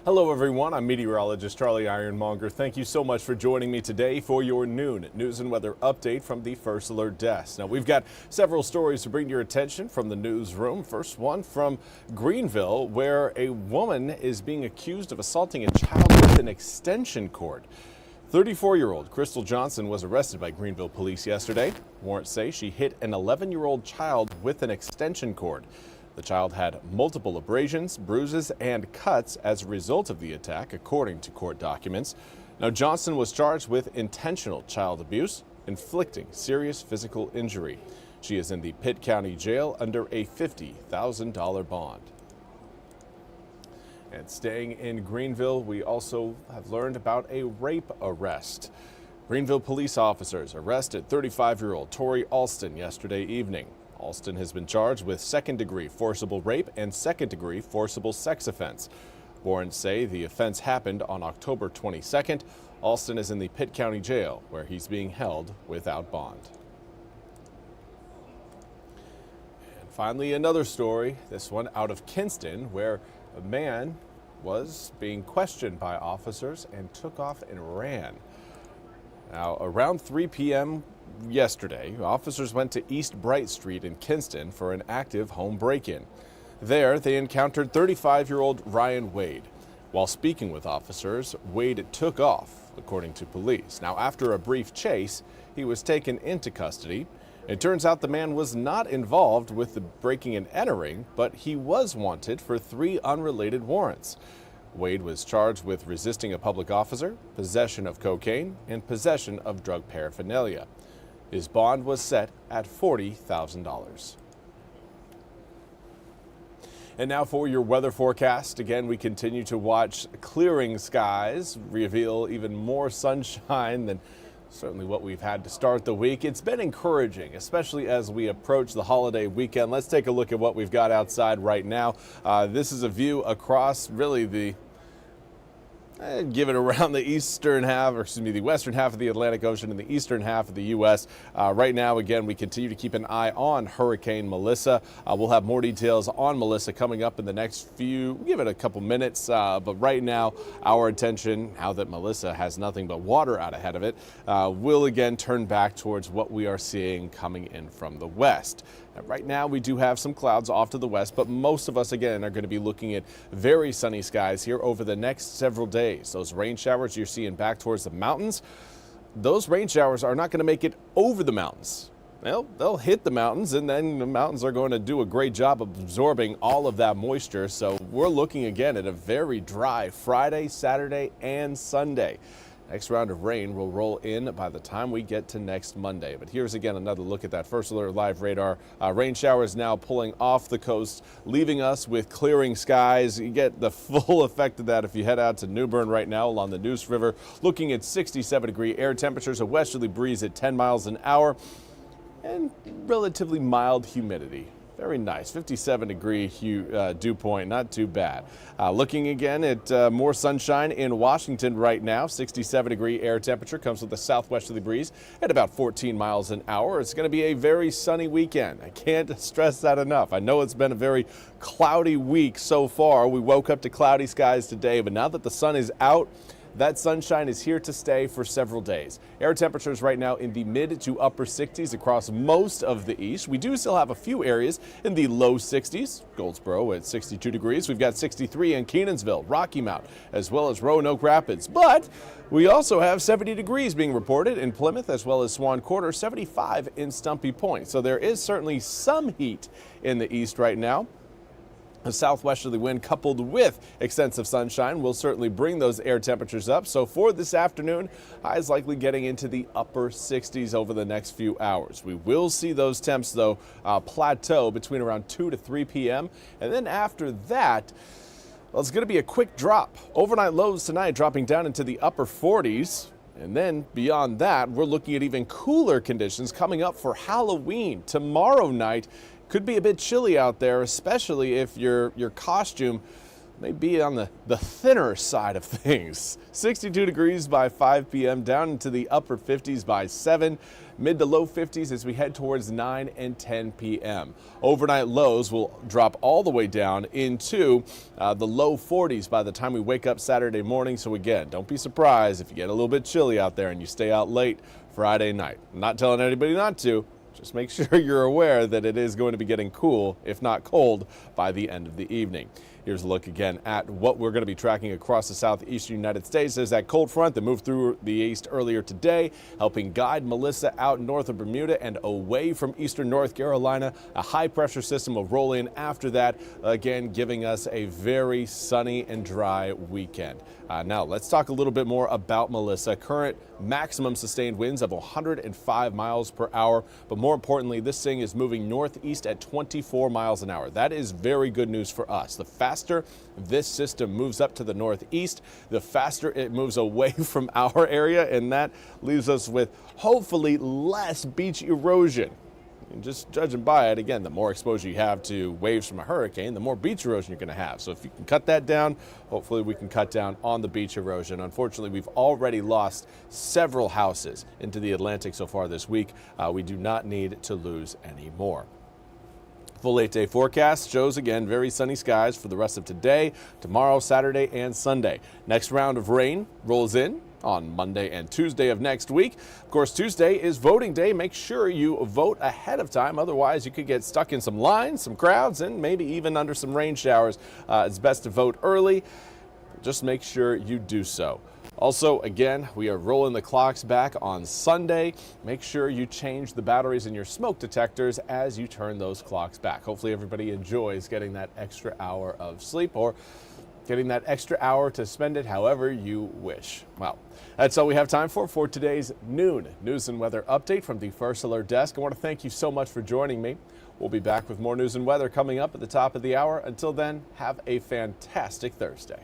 Hello everyone, I'm Meteorologist Charlie Ironmonger. Thank you so much for joining me today for your noon news and weather update from the First Alert Desk. Now we've got several stories to bring to your attention from the newsroom. First one from Greenville, where a woman is being accused of assaulting a child with an extension cord. 34-year-old Crystal Johnson was arrested by Greenville police yesterday. Warrants say she hit an 11-year-old child with an extension cord. The child had multiple abrasions, bruises, and cuts as a result of the attack, according to court documents. Now, Johnson was charged with intentional child abuse, inflicting serious physical injury. She is in the Pitt County Jail under a $50,000 bond. And staying in Greenville, we also have learned about a rape arrest. Greenville police officers arrested 35-year-old Tori Alston yesterday evening. Alston has been charged with second-degree forcible rape and second-degree forcible sex offense. Warrants say the offense happened on October 22nd. Alston is in the Pitt County Jail, where he's being held without bond. And finally, another story, this one out of Kinston, where a man was being questioned by officers and took off and ran. Now, around 3 p.m. yesterday, officers went to East Bright Street in Kinston for an active home break-in. There, they encountered 35-year-old Ryan Wade. While speaking with officers, Wade took off, according to police. Now, after a brief chase, he was taken into custody. It turns out the man was not involved with the breaking and entering, but he was wanted for 3 unrelated warrants. Wade was charged with resisting a public officer, possession of cocaine, and possession of drug paraphernalia. His bond was set at $40,000. And now for your weather forecast. Again, we continue to watch clearing skies reveal even more sunshine than certainly what we've had to start the week. It's been encouraging, especially as we approach the holiday weekend. Let's take a look at what we've got outside right now. This is a view across really the given around the the western half of the Atlantic Ocean and the eastern half of the U.S. Right now, again, we continue to keep an eye on Hurricane Melissa. We'll have more details on Melissa coming up in the next few, give it a couple minutes. But right now, our attention, now that Melissa has nothing but water out ahead of it, will again turn back towards what we are seeing coming in from the west. Right now, we do have some clouds off to the west, but most of us, again, are going to be looking at very sunny skies here over the next several days. Those rain showers you're seeing back towards the mountains, those rain showers are not going to make it over the mountains. They'll hit the mountains, and then the mountains are going to do a great job of absorbing all of that moisture. So we're looking again at a very dry Friday, Saturday, and Sunday. Next round of rain will roll in by the time we get to next Monday. But here's again another look at that First Alert Live radar. Rain showers now pulling off the coast, leaving us with clearing skies. You get the full effect of that if you head out to New Bern right now along the Neuse River. Looking at 67-degree air temperatures, a westerly breeze at 10 miles an hour, and relatively mild humidity. Very nice, 57-degree dew point, not too bad. Looking again at more sunshine in Washington right now, 67-degree air temperature, comes with a southwesterly breeze at about 14 miles an hour. It's going to be a very sunny weekend. I can't stress that enough. I know it's been a very cloudy week so far. We woke up to cloudy skies today, but now that the sun is out, that sunshine is here to stay for several days. Air temperatures right now in the mid to upper 60s across most of the east. We do still have a few areas in the low 60s. Goldsboro at 62 degrees. We've got 63 in Kenansville, Rocky Mount, as well as Roanoke Rapids. But we also have 70 degrees being reported in Plymouth as well as Swan Quarter, 75 in Stumpy Point. So there is certainly some heat in the east right now. A southwesterly wind coupled with extensive sunshine will certainly bring those air temperatures up. So for this afternoon, highs likely getting into the upper 60s over the next few hours. We will see those temps, though, plateau between around 2 to 3 p.m. And then after that, well, it's going to be a quick drop. Overnight lows tonight dropping down into the upper 40s. And then beyond that, we're looking at even cooler conditions coming up for Halloween. Tomorrow night could be a bit chilly out there, especially if your costume may be on the thinner side of things. 62 degrees by 5 p.m. down into the upper 50s by 7. Mid to low 50s as we head towards 9 and 10 p.m. Overnight lows will drop all the way down into the low 40s by the time we wake up Saturday morning. So again, don't be surprised if you get a little bit chilly out there and you stay out late Friday night. I'm not telling anybody not to. Just make sure you're aware that it is going to be getting cool, if not cold, by the end of the evening. Here's a look again at what we're going to be tracking across the southeastern United States. There's that cold front that moved through the east earlier today, helping guide Melissa out north of Bermuda and away from eastern North Carolina. A high pressure system will roll in after that, again giving us a very sunny and dry weekend. Now let's talk a little bit more about Melissa. Current maximum sustained winds of 105 miles per hour, but more importantly, this thing is moving northeast at 24 miles an hour. That is very good news for us. The faster this system moves up to the northeast, the faster it moves away from our area, and that leaves us with hopefully less beach erosion. And just judging by it, again, the more exposure you have to waves from a hurricane, the more beach erosion you're going to have. So if you can cut that down, hopefully we can cut down on the beach erosion. Unfortunately, we've already lost several houses into the Atlantic so far this week. We do not need to lose any more. Full 8-day forecast shows, again, very sunny skies for the rest of today, tomorrow, Saturday, and Sunday. Next round of rain rolls in on Monday and Tuesday of next week. Of course, Tuesday is voting day. Make sure you vote ahead of time. Otherwise, you could get stuck in some lines, some crowds, and maybe even under some rain showers. It's best to vote early. Just make sure you do so. Also, again, we are rolling the clocks back on Sunday. Make sure you change the batteries in your smoke detectors as you turn those clocks back. Hopefully everybody enjoys getting that extra hour of sleep or getting that extra hour to spend it however you wish. Well, that's all we have time for today's noon news and weather update from the First Alert Desk. I want to thank you so much for joining me. We'll be back with more news and weather coming up at the top of the hour. Until then, have a fantastic Thursday.